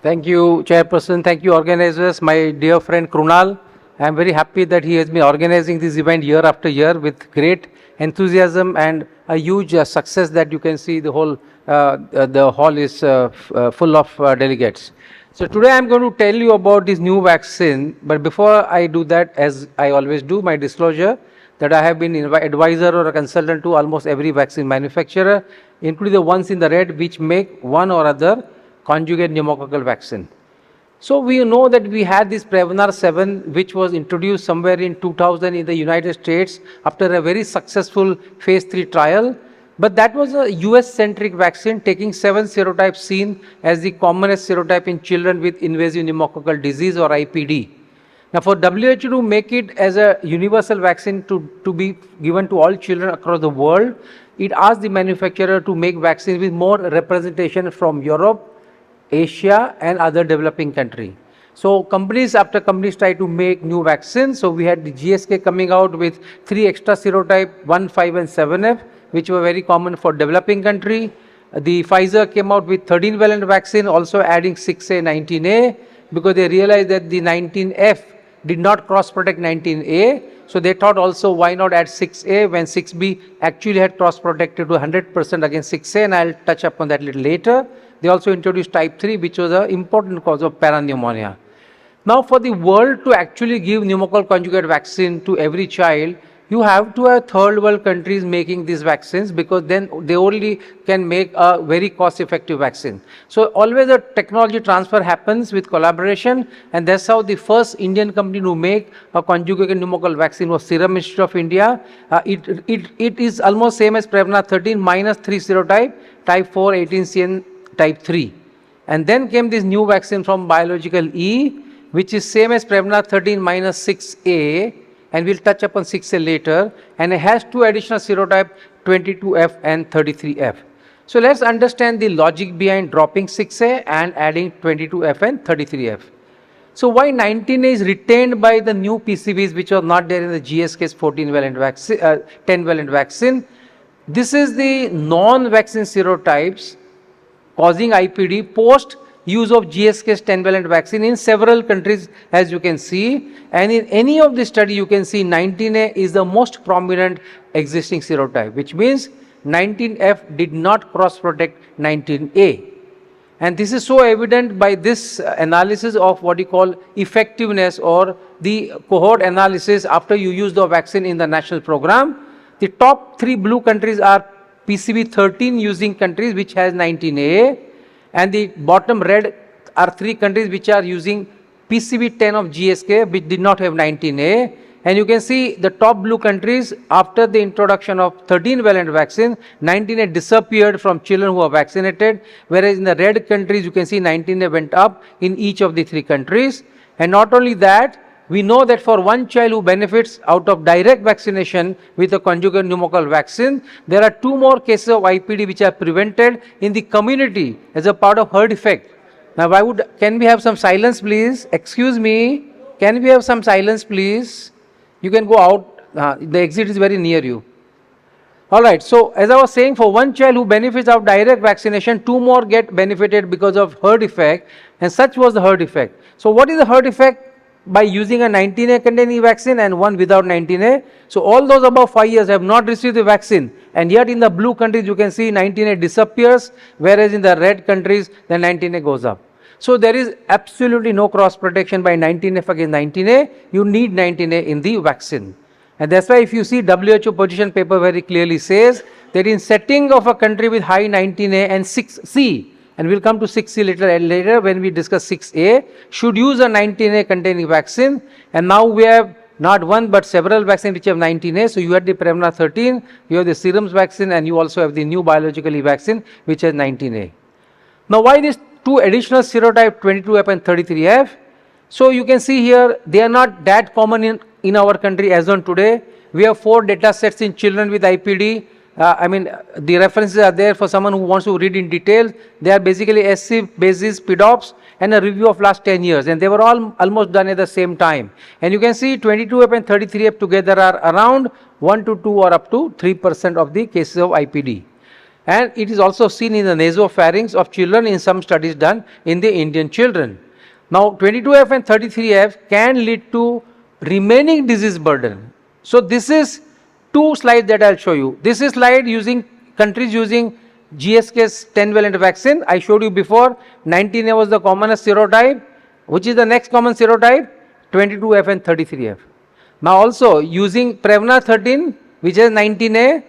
Thank you, Chairperson. Thank you, organizers. My dear friend Krunal, I am very happy that he has been organizing this event year after year with great enthusiasm and a huge success that you can see the hall is full of delegates. So today I am going to tell you about this new vaccine. But before I do that, as I always do, my disclosure that I have been an advisor or a consultant to almost every vaccine manufacturer, including the ones in the red which make one or other conjugate pneumococcal vaccine. So we know that we had this Prevnar 7 which was introduced somewhere in 2000 in the United States after a very successful phase 3 trial. But that was a US-centric vaccine taking 7 serotypes seen as the commonest serotype in children with invasive pneumococcal disease or IPD. Now for WHO to make it as a universal vaccine to be given to all children across the world, it asked the manufacturer to make vaccines with more representation from Europe, Asia and other developing countries. So companies after companies try to make new vaccines. So we had the GSK coming out with 3 extra serotype 1, 5 and 7F, which were very common for developing country. The Pfizer came out with 13-valent vaccine, also adding 6A, 19A, because they realized that the 19F did not cross-protect 19A. So they thought also why not add 6A when 6B actually had cross-protected to 100% against 6A, and I'll touch upon that a little later. They also introduced type 3, which was an important cause of parapneumonia. Now for the world to actually give pneumococcal conjugate vaccine to every child, you have to have third world countries making these vaccines, because then they only can make a very cost effective vaccine. So always a technology transfer happens with collaboration, and that's how the first Indian company to make a conjugated pneumococcal vaccine was Serum Institute of India. It is almost same as Prevnar 13 minus 3 serotype, type 4, 18C and type 3. And then came this new vaccine from Biological E, which is same as Prevnar 13 minus 6A, and we'll touch upon 6A later, and it has 2 additional serotype 22F and 33F. So let's understand the logic behind dropping 6A and adding 22F and 33F. So why 19A is retained by the new PCVs which are not there in the GSK's 14-valent vaccine, 10-valent vaccine? This is the non-vaccine serotypes causing IPD post use of GSK's 10-valent vaccine in several countries, as you can see. And in any of the study, you can see 19A is the most prominent existing serotype, which means 19F did not cross-protect 19A. And this is so evident by this analysis of what you call effectiveness, or the cohort analysis after you use the vaccine in the national program. The top 3 blue countries are PCV 13 using countries which has 19A, and the bottom red are 3 countries which are using PCV 10 of GSK which did not have 19A. And you can see the top blue countries, after the introduction of 13-valent vaccine, 19A disappeared from children who are vaccinated, whereas in the red countries you can see 19A went up in each of the 3 countries. And not only that, we know that for one child who benefits out of direct vaccination with a conjugate pneumococcal vaccine, there are 2 more cases of IPD which are prevented in the community as a part of herd effect. Now, can we have some silence, please? Excuse me. Can we have some silence, please? You can go out. The exit is very near you. All right. So, as I was saying, for one child who benefits of direct vaccination, 2 more get benefited because of herd effect, and such was the herd effect. So, what is the herd effect? By using a 19A containing vaccine and one without 19A. So all those above 5 years have not received the vaccine, and yet in the blue countries you can see 19A disappears, whereas in the red countries the 19A goes up. So there is absolutely no cross protection by 19F against 19A. You need 19A in the vaccine. And that's why if you see WHO position paper very clearly says that in setting of a country with high 19A and 6C, and we'll come to 6C later when we discuss 6A, should use a 19A containing vaccine. And now we have not one but several vaccines which have 19A. So you had the Prevnar 13, you have the Serum's vaccine, and you also have the new Biological E vaccine which has 19A. Now why these 2 additional serotype 22F and 33F? So you can see here they are not that common in our country as on today. We have 4 data sets in children with IPD. The references are there for someone who wants to read in detail. They are basically SC, BASIS, PDOPS, and a review of last 10 years. And they were all almost done at the same time. And you can see 22F and 33F together are around 1 to 2 or up to 3% of the cases of IPD. and it is also seen in the nasopharynx of children in some studies done in the Indian children. Now 22F and 33F can lead to remaining disease burden. So this is two slides that I'll show you. This is slide using countries using GSK's 10-valent vaccine. I showed you before 19A was the commonest serotype. Which is the next common serotype? 22F and 33F. Now also using Prevnar 13, which is 19A.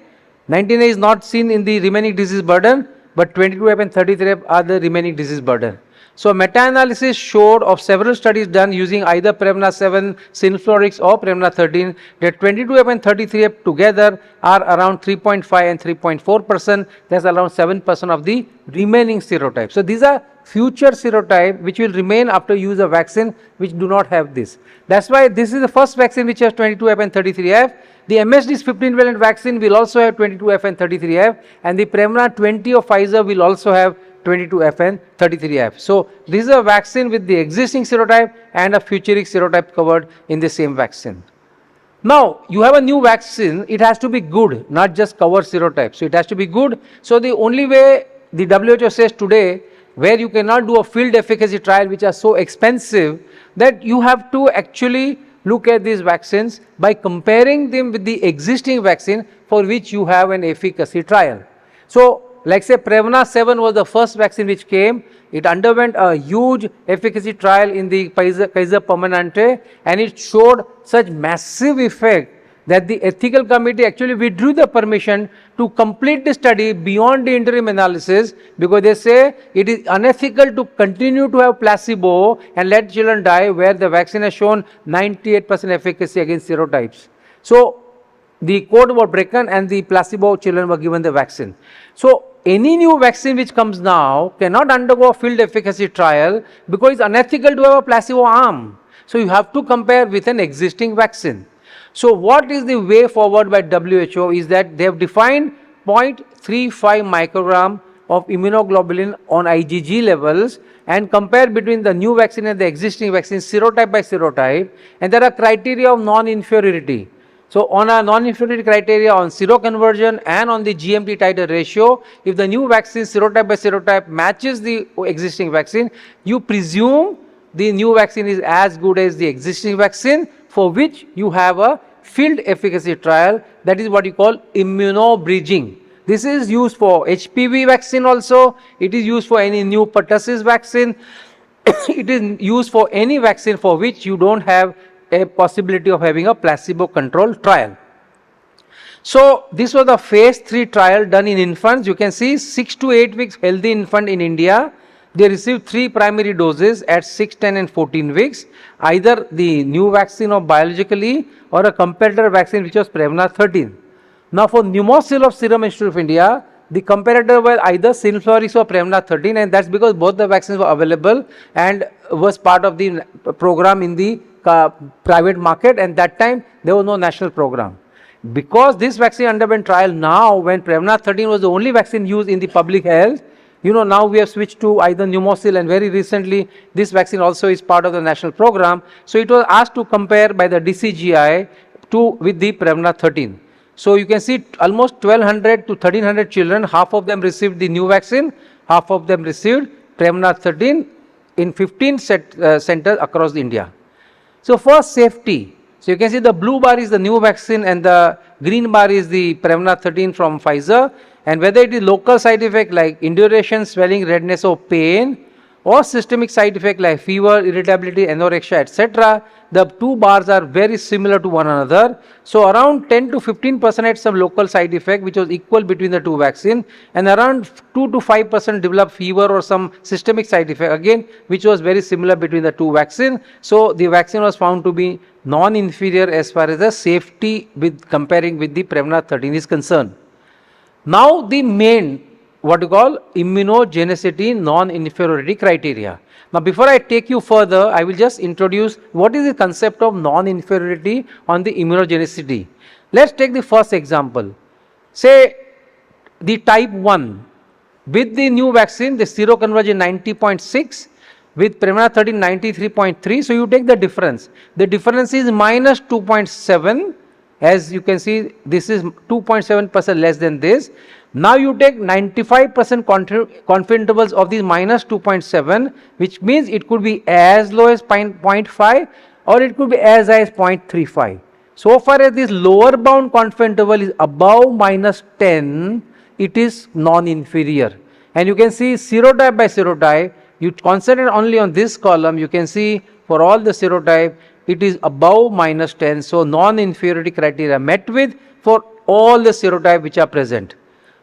19A is not seen in the remaining disease burden, but 22F and 33F are the remaining disease burden. So meta-analysis showed of several studies done using either Prevnar 7, Synflorix or Prevnar 13 that 22F and 33F together are around 3.5 and 3.4%. That's around 7% of the remaining serotypes. So these are future serotype which will remain after use of vaccine which do not have this. That's why this is the first vaccine which has 22F and 33F. The MSD's 15-valent vaccine will also have 22F and 33F, and the Prevnar 20 of Pfizer will also have 22F and 33F. So this is a vaccine with the existing serotype and a futuric serotype covered in the same vaccine. Now you have a new vaccine, it has to be good, not just cover serotype. So it has to be good. So the only way the WHO says today, where you cannot do a field efficacy trial which are so expensive, that you have to actually look at these vaccines by comparing them with the existing vaccine for which you have an efficacy trial. So like say Prevnar 7 was the first vaccine which came. It underwent a huge efficacy trial in the Kaiser Permanente, and it showed such massive effect that the ethical committee actually withdrew the permission to complete the study beyond the interim analysis, because they say it is unethical to continue to have placebo and let children die where the vaccine has shown 98% efficacy against serotypes. So the code was broken and the placebo children were given the vaccine. So any new vaccine which comes now cannot undergo a field efficacy trial because it's unethical to have a placebo arm. So you have to compare with an existing vaccine. So what is the way forward by WHO is that they have defined 0.35 microgram of immunoglobulin on IgG levels and compare between the new vaccine and the existing vaccine serotype by serotype, and there are criteria of non-inferiority. So on a non-inferiority criteria on seroconversion and on the GMT titer ratio, if the new vaccine serotype by serotype matches the existing vaccine, you presume the new vaccine is as good as the existing vaccine, for which you have a field efficacy trial. That is what you call immunobridging. This is used for HPV vaccine also. It is used for any new pertussis vaccine. It is used for any vaccine for which you don't have a possibility of having a placebo controlled trial. So this was the phase 3 trial done in infants. You can see 6 to 8 weeks healthy infant in India. They received 3 primary doses at 6, 10 and 14 weeks, either the new vaccine or biologically or a comparator vaccine which was Prevnar 13. Now for pneumocil of Serum Institute of India, the comparator were either Synflorix or Prevnar 13, and that's because both the vaccines were available and was part of the program in the private market, and that time there was no national program. Because this vaccine underwent trial now, when Prevnar 13 was the only vaccine used in the public health, you know, now we have switched to either pneumocil, and very recently this vaccine also is part of the national program. So it was asked to compare by the DCGI with the Prevnar 13. So you can see almost 1200 to 1300 children, half of them received the new vaccine, half of them received Prevnar 13 in 15 centers across India. So first, safety. So you can see the blue bar is the new vaccine and the green bar is the Prevnar 13 from Pfizer. And whether it is local side effect like induration, swelling, redness or pain, or systemic side effect like fever, irritability, anorexia, etc., the two bars are very similar to one another. So around 10 to 15% had some local side effect which was equal between the two vaccines, and around 2 to 5% developed fever or some systemic side effect again which was very similar between the two vaccines. So the vaccine was found to be non-inferior as far as the safety with comparing with the Prevnar 13 is concerned. Now the main what you call immunogenicity non-inferiority criteria. Now before I take you further, I will just introduce what is the concept of non-inferiority on the immunogenicity. Let's take the first example. Say the type 1. With the new vaccine, the seroconversion 90.6, with Prevnar 13 93.3. So you take the difference. The difference is minus 2.7 As you can see, this is 2.7% less than this. Now you take 95% confidence intervals of these minus 2.7, which means it could be as low as 0.5 or it could be as high as 0.35. So far as this lower bound confidence interval is above minus 10, it is non-inferior. And you can see serotype by serotype, you concentrate only on this column, you can see for all the serotype, it is above minus 10. So non-inferiority criteria met with for all the serotype which are present.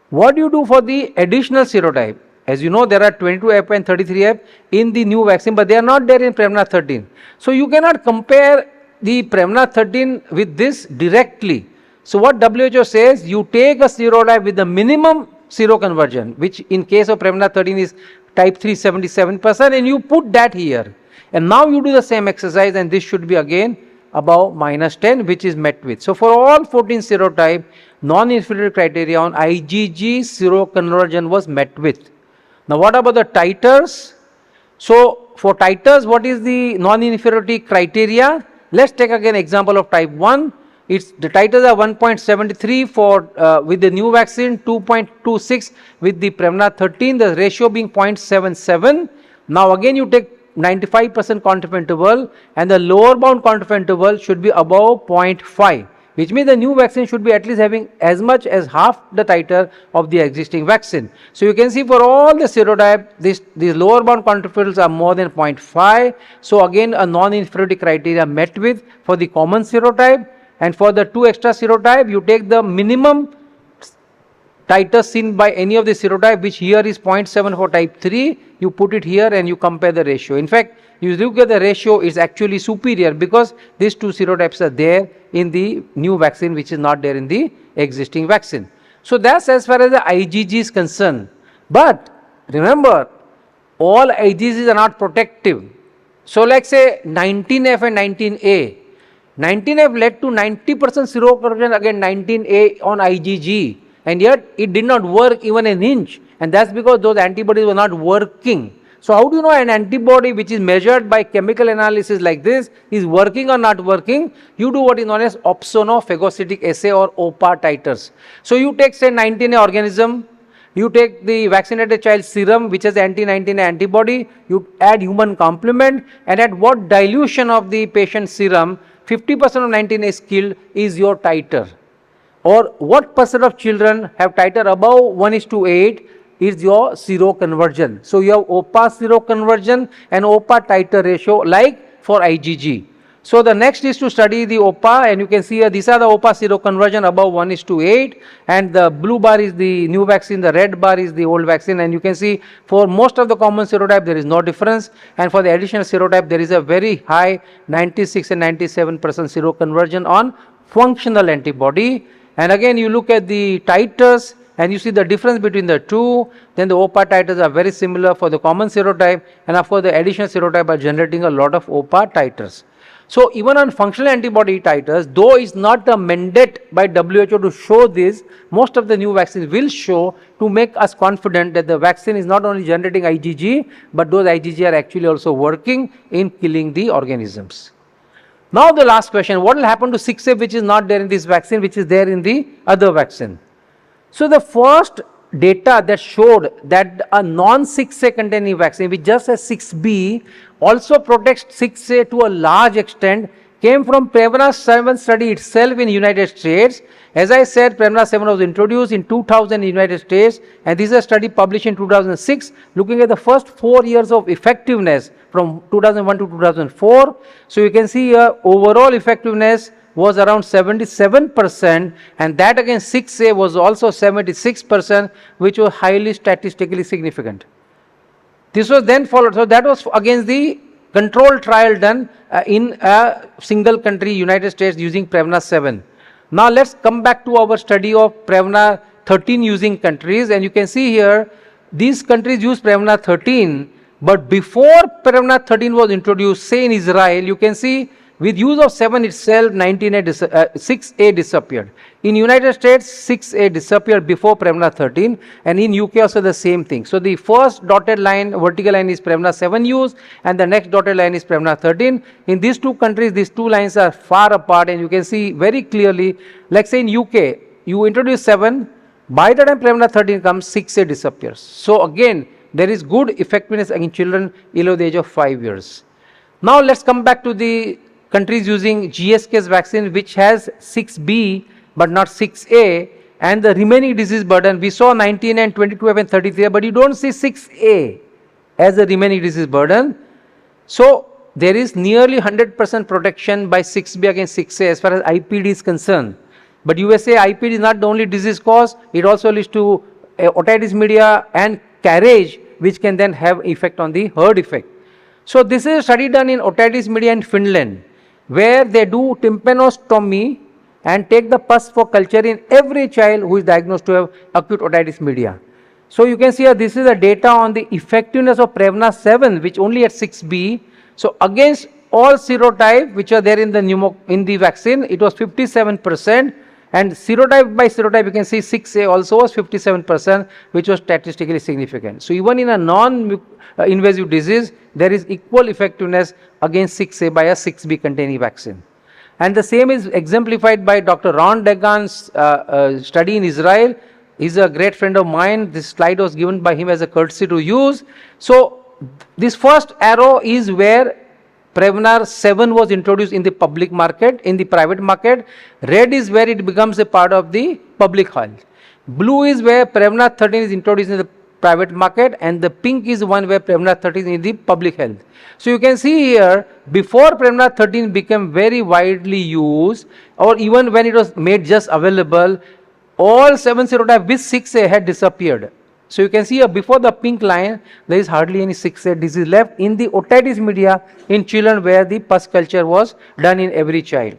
What do you do for the additional serotype? As you know, there are 22F and 33F in the new vaccine, but they are not there in Prevnar 13. So you cannot compare the Prevnar 13 with this directly. So what WHO says, you take a serotype with the minimum seroconversion, which in case of Prevnar 13 is type 3 77%, and you put that here. And now you do the same exercise, and this should be again above minus 10, which is met with. So for all 14 serotype, non-inferiority criteria on IgG seroconversion was met with. Now what about the titers? So for titers, what is the non-inferiority criteria? Let's take again example of type 1. The titers are 1.73 for with the new vaccine, 2.26 with the Prevnar 13, the ratio being 0.77. Now again you take 95% confidence interval, and the lower bound confidence interval should be above 0.5, which means the new vaccine should be at least having as much as half the titer of the existing vaccine. So you can see for all the serotype, these lower bound confidence intervals are more than 0.5. So again a non-inferiority criteria met with for the common serotype, and for the 2 extra serotype, you take the minimum titer seen by any of the serotype, which here is 0.7 for type 3, you put it here and you compare the ratio. In fact, you look at the ratio, is actually superior because these 2 serotypes are there in the new vaccine, which is not there in the existing vaccine. So that's as far as the IgG is concerned. But remember, all IgGs are not protective. So like say 19F and 19A. 19F led to 90% seroconversion against 19A on IgG. And yet it did not work even an inch, and that's because those antibodies were not working. So how do you know an antibody which is measured by chemical analysis like this is working or not working? You do what is known as opsonophagocytic assay or OPA titers. So you take say 19A organism, you take the vaccinated child serum which has anti-19A antibody, you add human complement, and at what dilution of the patient serum 50% of 19A is killed is your titer. Or what percent of children have titer above 1:8 is your seroconversion. So you have OPA seroconversion and OPA titer ratio like for IgG. So the next is to study the OPA, and you can see here these are the OPA seroconversion above 1:8, and the blue bar is the new vaccine, the red bar is the old vaccine, and you can see for most of the common serotype there is no difference, and for the additional serotype there is a very high 96 and 97% seroconversion on functional antibody. And again you look at the titers and you see the difference between the two. Then the OPA titers are very similar for the common serotype, and of course the additional serotype are generating a lot of OPA titers. So even on functional antibody titers, though it's not a mandate by WHO to show this, most of the new vaccines will show to make us confident that the vaccine is not only generating IgG, but those IgG are actually also working in killing the organisms. Now the last question, what will happen to 6A which is not there in this vaccine, which is there in the other vaccine? So the first data that showed that a non-6A containing vaccine which just has 6B also protects 6A to a large extent came from Prevnar 7 study itself in United States. As I said, Prevnar 7 was introduced in 2000 in the United States, and this is a study published in 2006 looking at the first 4 years of effectiveness from 2001 to 2004. So you can see here overall effectiveness was around 77%, and that against 6A was also 76%, which was highly statistically significant. This was then followed, so that was against the control trial done in a single country, United States, using Prevnar 7. Now let's come back to our study of Prevnar 13 using countries, and you can see here these countries use Prevnar 13, but before Prevnar 13 was introduced, say in Israel, you can see With use of 7 itself, 6A disappeared. In United States, 6A disappeared before Prevnar 13, and in UK also the same thing. So the first dotted line, vertical line is Prevnar 7 use, and the next dotted line is Prevnar 13. In these two countries, these two lines are far apart, and you can see very clearly, like say in UK, you introduce 7, by the time Prevnar 13 comes, 6A disappears. So again, there is good effectiveness in children below the age of 5 years. Now let's come back to the countries using GSK's vaccine, which has 6B but not 6A, and the remaining disease burden. We saw 19 and 22 and 33, but you don't see 6A as the remaining disease burden. So there is nearly 100% protection by 6B against 6A as far as IPD is concerned. But USA IPD is not the only disease cause, it also leads to otitis media and carriage, which can then have effect on the herd effect. So this is a study done in otitis media in Finland, where they do tympanostomy and take the pus for culture in every child who is diagnosed to have acute otitis media. So you can see here, this is the data on the effectiveness of Prevnar 7, which only at 6B. So against all serotype which are there in the vaccine, it was 57%, and serotype by serotype you can see 6A also was 57%, which was statistically significant. So even in a non-invasive disease, there is equal effectiveness against 6A by a 6B containing vaccine. And the same is exemplified by Dr. Ron Degan's study in Israel. He's a great friend of mine. This slide was given by him as a courtesy to use. So this first arrow is where Prevnar 7 was introduced in the public market, in the private market. Red is where it becomes a part of the public health. Blue is where Prevnar 13 is introduced in the private market, and the pink is one where Prevnar 13 is in the public health. So you can see here, before Prevnar 13 became very widely used, or even when it was made just available, all 7 serotypes with 6A had disappeared. So you can see here, before the pink line, there is hardly any 6A disease left in the otitis media in children where the pus culture was done in every child.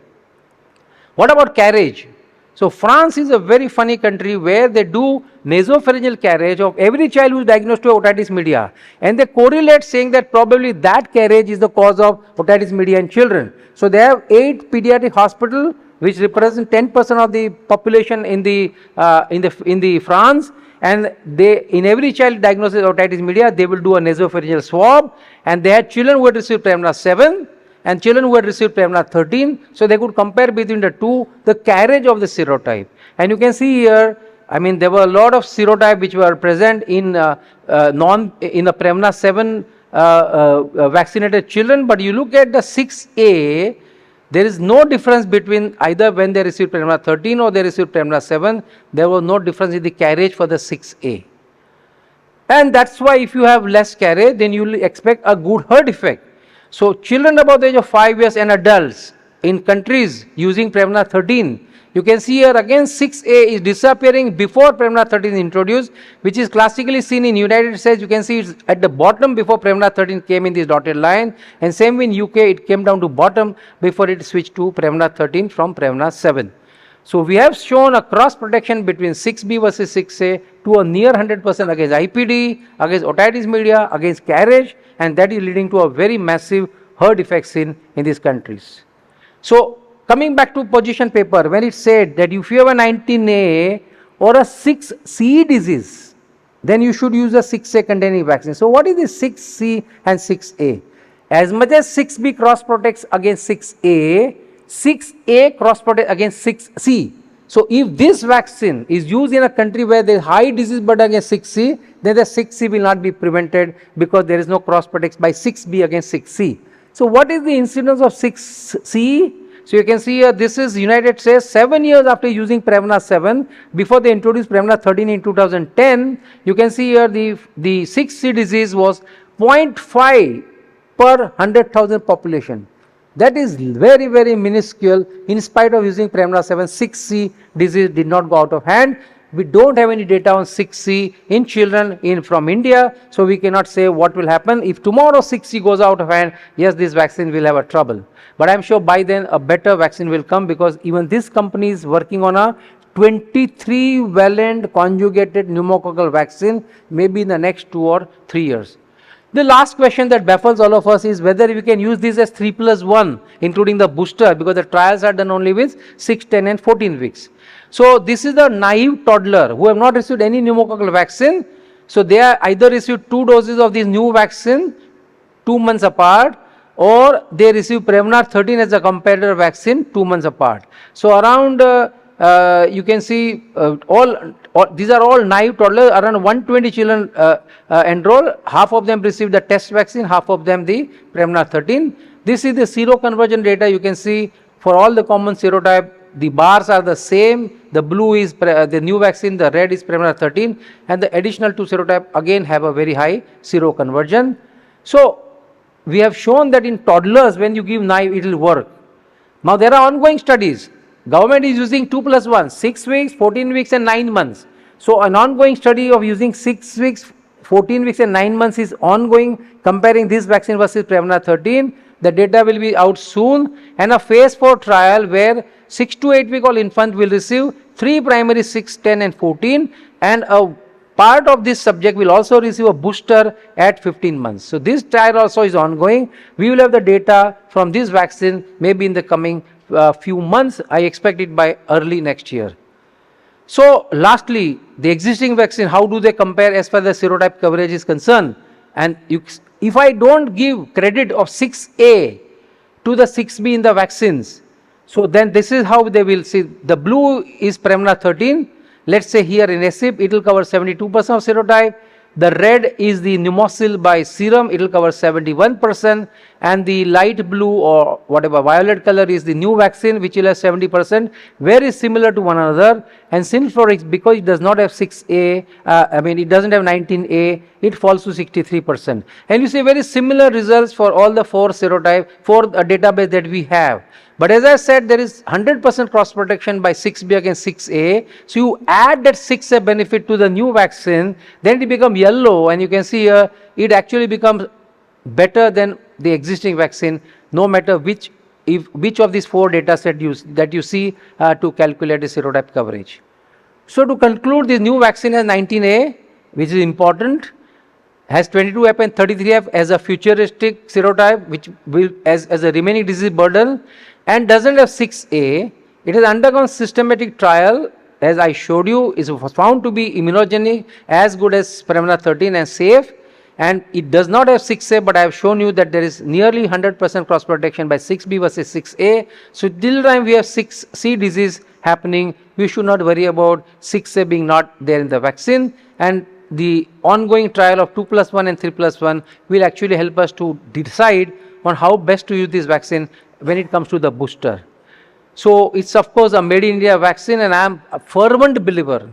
What about carriage? So France is a very funny country where they do nasopharyngeal carriage of every child who is diagnosed with otitis media, and they correlate saying that probably that carriage is the cause of otitis media in children. So they have 8 pediatric hospitals which represent 10% of the population in the France, and they, in every child diagnosed with otitis media, they will do a nasopharyngeal swab, and they had children who had received Prevnar 7 and children who had received Prevnar 13, so they could compare between the two the carriage of the serotype. And you can see here, I mean, there were a lot of serotype which were present in the Prevnar 7 vaccinated children, but you look at the 6A, there is no difference between either when they received Prevnar 13 or they received Prevnar 7. There was no difference in the carriage for the 6A. And that's why if you have less carriage, then you will expect a good herd effect. So children above the age of 5 years and adults in countries using Prevnar 13, you can see here again 6A is disappearing before Prevnar 13 is introduced, which is classically seen in United States. You can see it's at the bottom before Prevnar 13 came in this dotted line, and same in UK, it came down to bottom before it switched to Prevnar 13 from Prevnar 7. So we have shown a cross protection between 6B versus 6A to a near 100% against IPD, against otitis media, against carriage, and that is leading to a very massive herd effects in these countries. So coming back to position paper, when it said that if you have a 19A or a 6C disease, then you should use a 6A containing vaccine. So what is this 6C and 6A? As much as 6B cross protects against 6A, 6A cross protects against 6C. So if this vaccine is used in a country where there is high disease burden against 6C, then the 6C will not be prevented because there is no cross protects by 6B against 6C. So what is the incidence of 6C? So you can see here, this is United States 7 years after using Prevnar 7, before they introduced Prevnar 13 in 2010. You can see here the 6C disease was 0.5 per 100,000 population. That is very, very minuscule. In spite of using Prevnar 7, 6C disease did not go out of hand. We don't have any data on 6C in children from India, so we cannot say what will happen. If tomorrow 6C goes out of hand, yes, this vaccine will have a trouble. But I'm sure by then a better vaccine will come, because even this company is working on a 23-valent conjugated pneumococcal vaccine, maybe in the next 2 or 3 years. The last question that baffles all of us is whether we can use this as 3+1, including the booster, because the trials are done only with 6, 10 and 14 weeks. So this is the naive toddler who have not received any pneumococcal vaccine. So they are either received 2 doses of this new vaccine 2 months apart, or they receive Prevnar 13 as a comparator vaccine 2 months apart. So around you can see these are all naive toddlers. Around 120 children enroll. Half of them received the test vaccine, half of them the Prevnar 13. This is the seroconversion data. You can see for all the common serotype, the bars are the same. The blue is the new vaccine, the red is Prevnar 13, and the additional 2 serotype again have a very high seroconversion. So we have shown that in toddlers, when you give naive, it will work. Now there are ongoing studies. Government is using 2+1, 6 weeks, 14 weeks and 9 months. So an ongoing study of using 6 weeks, 14 weeks and 9 months is ongoing, comparing this vaccine versus Prevnar 13. The data will be out soon, and a phase 4 trial where 6 to 8 week old infant will receive 3 primary 6, 10 and 14, and a part of this subject will also receive a booster at 15 months. So this trial also is ongoing. We will have the data from this vaccine maybe in the coming few months. I expect it by early next year. So lastly, the existing vaccine, how do they compare as far as the serotype coverage is concerned? And if I don't give credit of 6A to the 6B in the vaccines, so then this is how they will see. The blue is Prevnar 13. Let's say here in ACIP, it will cover 72% of serotype. The red is the pneumocil by serum, it will cover 71%, and the light blue or whatever violet color is the new vaccine, which will have 70%, very similar to one another. And Synflorix, because it does not have 6A, it doesn't have 19A, it falls to 63%. And you see very similar results for all the 4 serotype, 4 database that we have. But as I said, there is 100% cross protection by 6B against 6A. So you add that 6A benefit to the new vaccine, then it becomes yellow, and you can see here it actually becomes better than the existing vaccine, no matter which of these 4 data set that you see to calculate the serotype coverage. So to conclude, this new vaccine has 19A, which is important, has 22F and 33F as a futuristic serotype, which will as a remaining disease burden, and doesn't have 6A. It has undergone systematic trial, as I showed you, is found to be immunogenic, as good as Prevnar 13 and safe, and it does not have 6A, but I have shown you that there is nearly 100% cross protection by 6B versus 6A. So till time we have 6C disease happening, we should not worry about 6A being not there in the vaccine, and the ongoing trial of 2+1 and 3+1 will actually help us to decide on how best to use this vaccine when it comes to the booster. So it's of course a made in India vaccine, and I am a fervent believer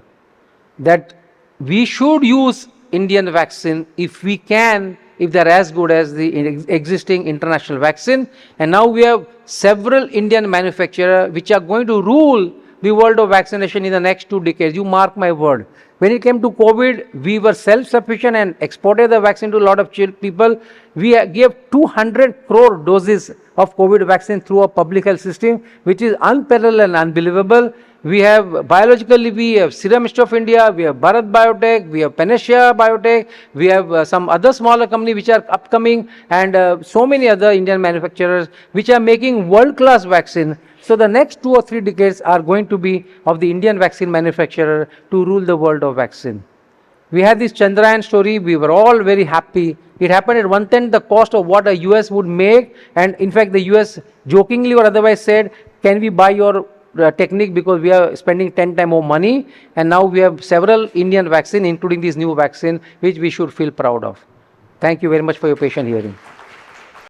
that we should use Indian vaccine if we can, if they are as good as the existing international vaccine. And now we have several Indian manufacturers which are going to rule the world of vaccination in the next 2 decades. You mark my word. When it came to COVID, we were self-sufficient and exported the vaccine to a lot of people. We gave 200 crore doses of COVID vaccine through a public health system, which is unparalleled and unbelievable. We have biologically, we have Serum Institute of India, we have Bharat Biotech, we have Panacea Biotech, we have some other smaller companies which are upcoming, and so many other Indian manufacturers which are making world-class vaccine. So the next 2 or 3 decades are going to be of the Indian vaccine manufacturer to rule the world of vaccine. We had this Chandrayaan story, we were all very happy. It happened at 1/10 the cost of what a US would make, and in fact the US jokingly or otherwise said, can we buy your technique because we are spending 10 times more money, and now we have several Indian vaccine, including this new vaccine, which we should feel proud of. Thank you very much for your patient hearing.